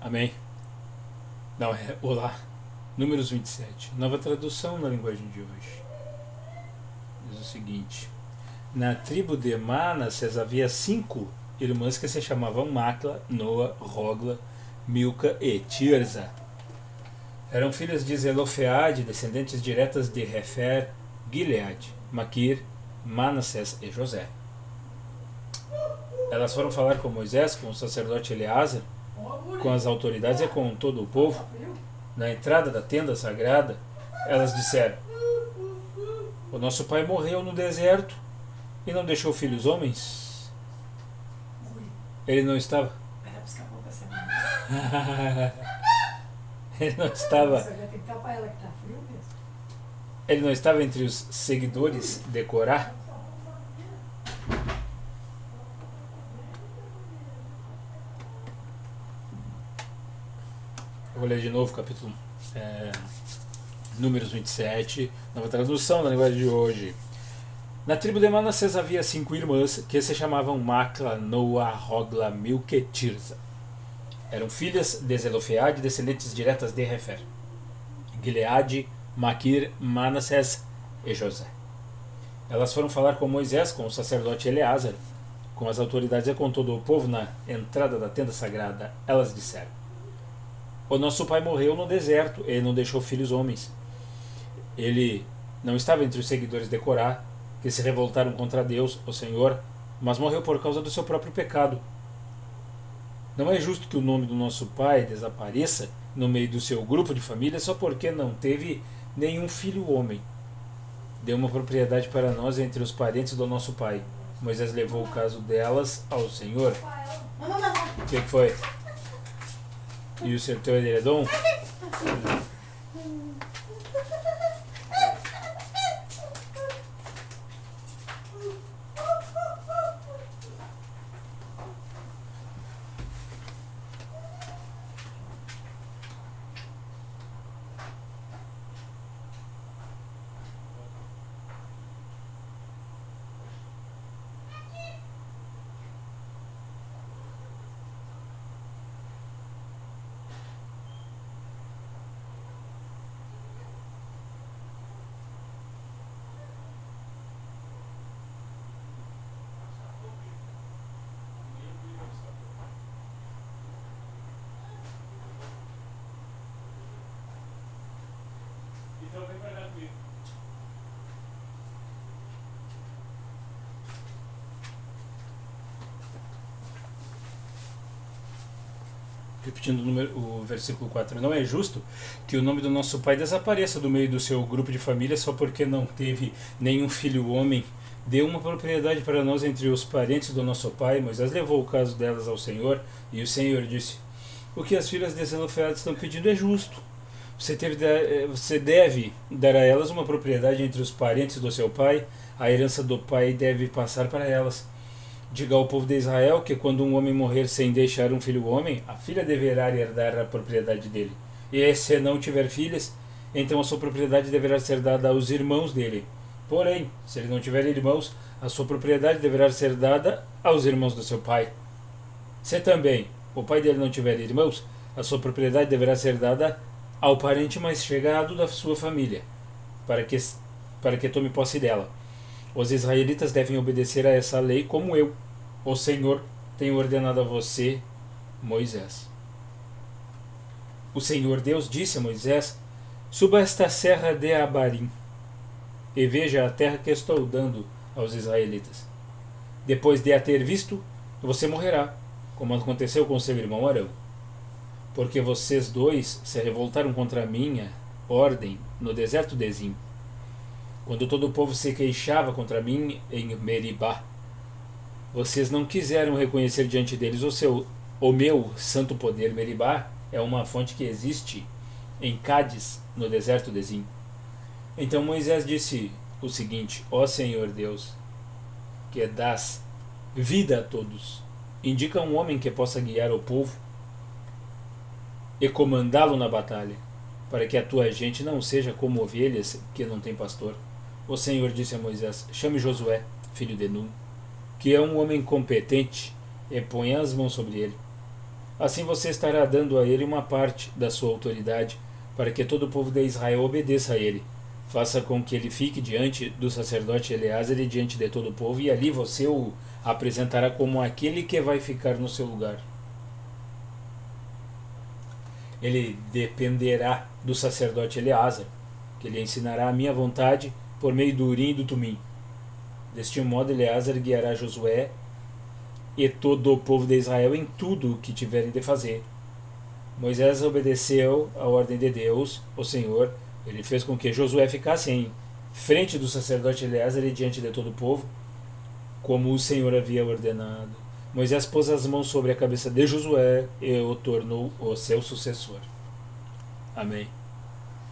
Amém? Não, é olá. Números 27. Nova tradução na linguagem de hoje. Diz o seguinte: na tribo de Manassés havia 5 irmãs que se chamavam Macla, Noa, Rogla, Milca e Tirza. Eram filhas de Zelofeade, descendentes diretas de Refer, Gileade, Maquir, Manassés e José. Elas foram falar com Moisés, com o sacerdote Eleazar, com as autoridades e com todo o povo. Na entrada da tenda sagrada, elas disseram: o nosso pai morreu no deserto e não deixou filhos homens. Ele não estava. Ele não estava. Ele não estava entre os seguidores de Corá. Eu vou ler de novo o capítulo Números 27, nova tradução na linguagem de hoje. Na tribo de Manassés havia 5 irmãs que se chamavam Macla, Noa, Rogla, Milca e Tirza. Eram filhas de Zelofeade, descendentes diretas de Refer, Gileade, Maquir, Manassés e José. Elas foram falar com Moisés, com o sacerdote Eleazar, com as autoridades e com todo o povo na entrada da tenda sagrada. Elas disseram: o nosso pai morreu no deserto e não deixou filhos homens. Ele não estava entre os seguidores de Corá, que se revoltaram contra Deus, o Senhor, mas morreu por causa do seu próprio pecado. Não é justo que o nome do nosso pai desapareça no meio do seu grupo de família só porque não teve nenhum filho homem. Dê uma propriedade para nós entre os parentes do nosso pai. Moisés levou o caso delas ao Senhor. O que foi? E o seu teu edredom? Repetindo o versículo 4: não é justo que o nome do nosso pai desapareça do meio do seu grupo de família só porque não teve nenhum filho homem. Dê uma propriedade para nós entre os parentes do nosso pai. Moisés levou o caso delas ao Senhor, e o Senhor disse: o que as filhas de Zelofeade estão pedindo é justo. Você deve dar a elas uma propriedade entre os parentes do seu pai. A herança do pai deve passar para elas. Diga ao povo de Israel que quando um homem morrer sem deixar um filho homem, a filha deverá herdar a propriedade dele. E se não tiver filhas, então a sua propriedade deverá ser dada aos irmãos dele. Porém, se ele não tiver irmãos, a sua propriedade deverá ser dada aos irmãos do seu pai. Se também o pai dele não tiver irmãos, a sua propriedade deverá ser dada ao parente mais chegado da sua família, para que tome posse dela. Os israelitas devem obedecer a essa lei como eu, o Senhor, tenho ordenado a você, Moisés. O Senhor Deus disse a Moisés: suba esta serra de Abarim e veja a terra que estou dando aos israelitas. Depois de a ter visto, você morrerá, como aconteceu com seu irmão Arão. Porque vocês dois se revoltaram contra a minha ordem no deserto de Zim, quando todo o povo se queixava contra mim em Meribá. Vocês não quiseram reconhecer diante deles o meu santo poder. Meribá é uma fonte que existe em Cádiz, no deserto de Zim. Então Moisés disse o seguinte: ó Senhor Deus, que dás vida a todos, indica um homem que possa guiar o povo e comandá-lo na batalha, para que a tua gente não seja como ovelhas que não têm pastor. O Senhor disse a Moisés: chame Josué, filho de Nun, que é um homem competente, e ponha as mãos sobre ele. Assim você estará dando a ele uma parte da sua autoridade, para que todo o povo de Israel obedeça a ele. Faça com que ele fique diante do sacerdote Eleazar e diante de todo o povo, e ali você o apresentará como aquele que vai ficar no seu lugar. Ele dependerá do sacerdote Eleazar, que lhe ensinará a minha vontade por meio do Urim e do Tumim. Deste modo, Eleazar guiará Josué e todo o povo de Israel em tudo o que tiverem de fazer. Moisés obedeceu à ordem de Deus, o Senhor. Ele fez com que Josué ficasse em frente do sacerdote Eleazar e diante de todo o povo, como o Senhor havia ordenado. Moisés pôs as mãos sobre a cabeça de Josué e o tornou o seu sucessor. Amém.